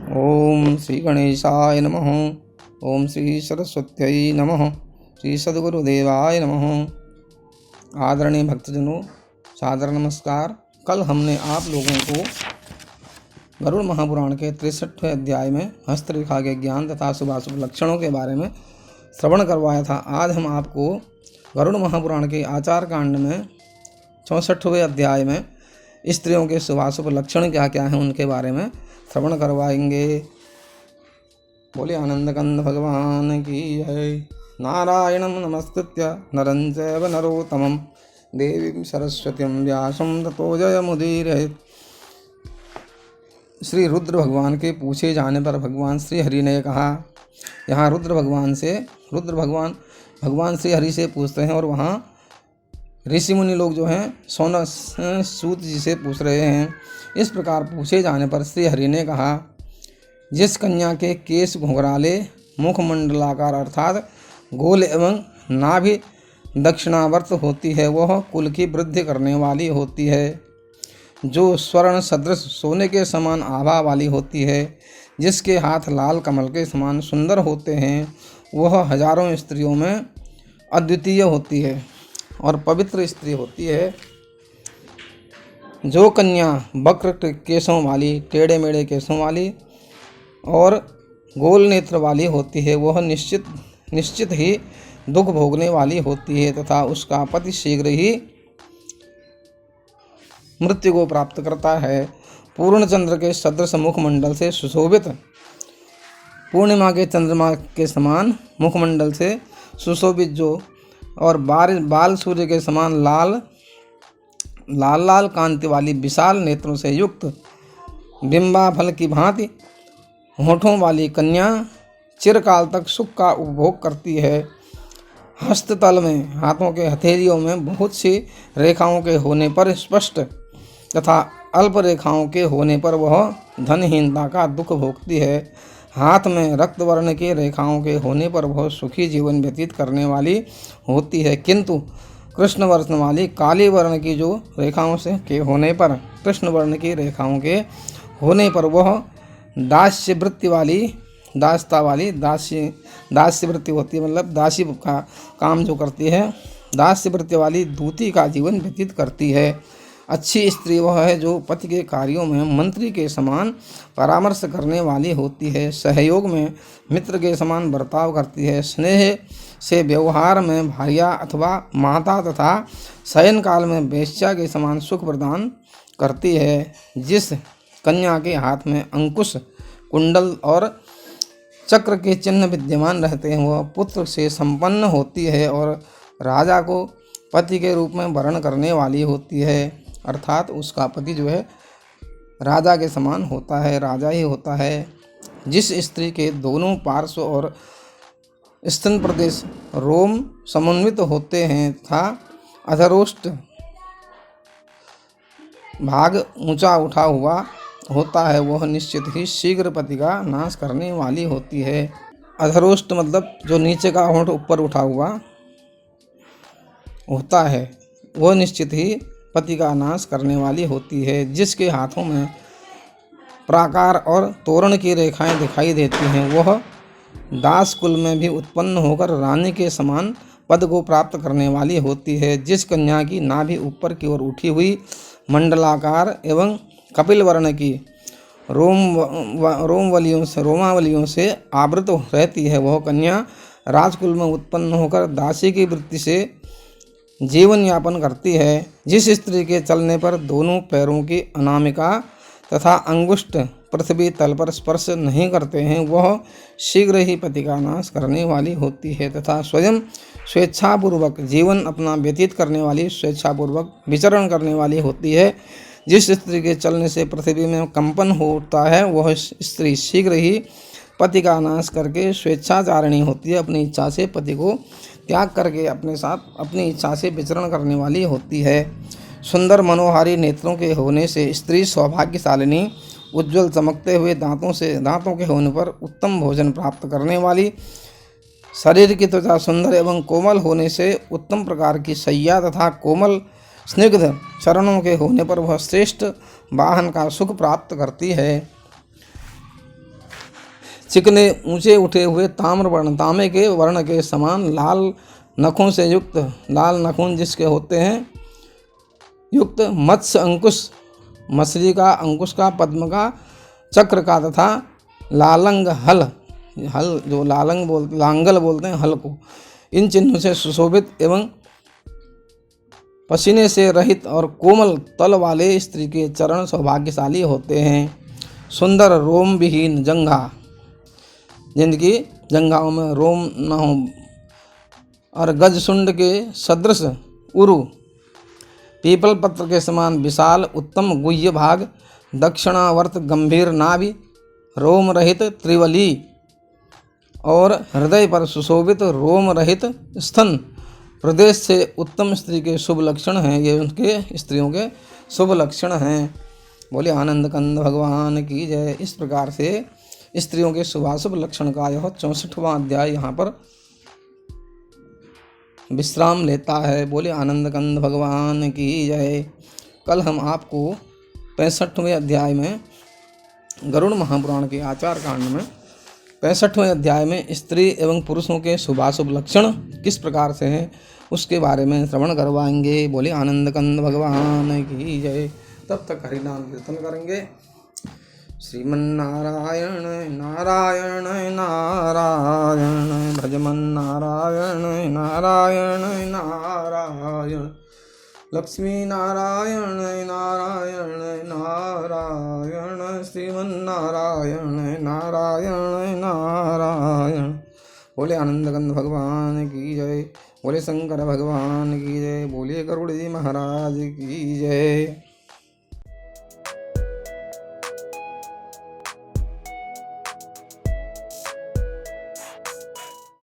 ओम श्री गणेशाय नमः। ओम श्री सरस्वत्यै नमः। श्री सद्गुरुदेवाय नमः। आदरणीय भक्तजनों, सादर नमस्कार। कल हमने आप लोगों को गरुड़ महापुराण के 63वें अध्याय में हस्तरेखा के ज्ञान तथा शुभाशुभ लक्षणों के बारे में श्रवण करवाया था। आज हम आपको गरुड़ महापुराण के आचार कांड में 64वें अध्याय में स्त्रियों के शुभाशुभ लक्षण क्या क्या हैं उनके बारे में श्रवण करवाएंगे। बोले आनंद कंद भगवान की जय। नारायणं नमस्कृत्य नरं चैव नरोत्तमं देवीं सरस्वतीं व्यासं ततो जयमुदीरयेत्। श्री रुद्र भगवान के पूछे जाने पर भगवान श्री हरि ने कहा, यहाँ रुद्र भगवान श्री हरि से पूछते हैं और वहाँ ऋषि मुनि लोग जो हैं सूत जी से पूछ रहे हैं। इस प्रकार पूछे जाने पर श्री हरि ने कहा, जिस कन्या के केश घुंघराले, मुखमंडलाकार अर्थात गोल एवं नाभि दक्षिणावर्त होती है, वह कुल की वृद्धि करने वाली होती है। जो स्वर्ण सदृश सोने के समान आभा वाली होती है, जिसके हाथ लाल कमल के समान सुंदर होते हैं, वह हजारों स्त्रियों में अद्वितीय होती है और पवित्र स्त्री होती है। जो कन्या वक्र केशों वाली, टेढ़े मेढ़े केशों वाली और गोल नेत्र वाली होती है, वह निश्चित ही दुख भोगने वाली होती है तथा उसका पति शीघ्र ही मृत्यु को प्राप्त करता है। पूर्ण चंद्र के सदृश मुखमंडल से सुशोभित, पूर्णिमा के चंद्रमा के समान मुखमंडल से सुशोभित जो और बाल सूर्य के समान लाल कांति वाली विशाल नेत्रों से युक्त, बिंबा फल की भांति होठों वाली कन्या चिरकाल तक सुख का उपभोग करती है। हस्ततल में, हाथों के हथेलियों में बहुत सी रेखाओं के होने पर स्पष्ट तथा अल्प रेखाओं के होने पर वह धनहीनता का दुख भोगती है। हाथ में रक्त वर्ण की रेखाओं के होने पर वह सुखी जीवन व्यतीत करने वाली होती है, किंतु कृष्ण वर्ण वाली काली वर्ण की जो रेखाओं से के होने पर, कृष्ण वर्ण की रेखाओं के होने पर वह दास्य वृत्ति वाली, दास्य वृत्ति होती है, मतलब दासी का काम जो करती है, दास्य वृत्ति वाली दूती का जीवन व्यतीत करती है। अच्छी स्त्री वह है जो पति के कार्यों में मंत्री के समान परामर्श करने वाली होती है, सहयोग में मित्र के समान बर्ताव करती है, स्नेह से व्यवहार में भार्या अथवा माता तथा शयन काल में वेश्या के समान सुख प्रदान करती है। जिस कन्या के हाथ में अंकुश, कुंडल और चक्र के चिन्ह विद्यमान रहते हैं, वह पुत्र से संपन्न होती है और राजा को पति के रूप में वर्ण करने वाली होती है। अर्थात उसका पति जो है राजा के समान होता है, राजा ही होता है। जिस स्त्री के दोनों पार्श्व और स्तन प्रदेश रोम समन्वित होते हैं तथा अधरोष्ट भाग ऊंचा उठा हुआ होता है, वह निश्चित ही शीघ्र पति का नाश करने वाली होती है। अधरोष्ट मतलब जो नीचे का होंठ ऊपर उठा हुआ होता है, वह निश्चित ही पति का नाश करने वाली होती है। जिसके हाथों में प्राकार और तोरण की रेखाएं दिखाई देती हैं, वह दास कुल में भी उत्पन्न होकर रानी के समान पद को प्राप्त करने वाली होती है। जिस कन्या की नाभि ऊपर की ओर उठी हुई मंडलाकार एवं कपिल वर्ण की रोमावलियों से आवृत रहती है, वह कन्या राजकुल में उत्पन्न होकर दासी की वृत्ति से जीवन यापन करती है। जिस स्त्री के चलने पर दोनों पैरों की अनामिका तथा अंगुष्ठ पृथ्वी तल पर स्पर्श नहीं करते हैं, वह शीघ्र ही पति का नाश करने वाली होती है तथा स्वयं स्वेच्छापूर्वक जीवन अपना व्यतीत करने वाली, स्वेच्छापूर्वक विचरण करने वाली होती है। जिस स्त्री के चलने से पृथ्वी में कंपन होता है, वह स्त्री शीघ्र ही पति का नाश करके स्वेच्छाचारिणी होती है, अपनी इच्छा से पति को त्याग करके अपने साथ अपनी इच्छा से विचरण करने वाली होती है। सुंदर मनोहारी नेत्रों के होने से स्त्री सौभाग्यशालिनी, उज्ज्वल चमकते हुए दांतों के होने पर उत्तम भोजन प्राप्त करने वाली, शरीर की त्वचा सुंदर एवं कोमल होने से उत्तम प्रकार की शैया तथा कोमल स्निग्ध चरणों के होने पर वह श्रेष्ठ वाहन का सुख प्राप्त करती है। चिकने ऊंचे उठे हुए ताम्र वर्ण, तांबे के वर्ण के समान लाल नखों से युक्त, लाल नखून जिसके होते हैं युक्त, मत्स्य अंकुश, मछली का अंकुश का, पद्म का, चक्र का, तथा लालंग हल, हल जो लांगल बोलते हैं हल को, इन चिन्हों से सुशोभित एवं पसीने से रहित और कोमल तल वाले स्त्री के चरण सौभाग्यशाली होते हैं। सुंदर रोम विहीन जंघा, जिनकी जंघाओं में रोम न हो, और गजसुंड के सदृश उरु, पीपल पत्र के समान विशाल उत्तम गुह्य भाग, दक्षिणावर्त गंभीर नाभि, रोम रहित त्रिवली और हृदय पर सुशोभित रोम रहित स्तन प्रदेश से उत्तम स्त्री के शुभ लक्षण हैं। ये उनके स्त्रियों के शुभ लक्षण हैं। बोले आनंद कंद भगवान की जय। इस प्रकार से स्त्रियों के शुभाशुभ लक्षण का यह 64वां अध्याय यहाँ पर विश्राम लेता है। बोले आनंद कंद भगवान की जय। कल हम आपको 65वें अध्याय में गरुड़ महापुराण के आचार कांड में 65वें अध्याय में स्त्री एवं पुरुषों के शुभाशुभ लक्षण किस प्रकार से हैं उसके बारे में श्रवण करवाएंगे। बोले आनंद कंद भगवान की जय। तब तक हरिनाम कीर्तन करेंगे। श्रीमन्नारायण नारायण नारायण भजमन नारायण नारायण नारायण लक्ष्मी नारायण नारायण नारायण श्रीमन्नारायण नारायण नारायण। बोले आनंद कंद भगवान की जय। बोले शंकर भगवान की जय। बोले गरुड़ जी महाराज की जय।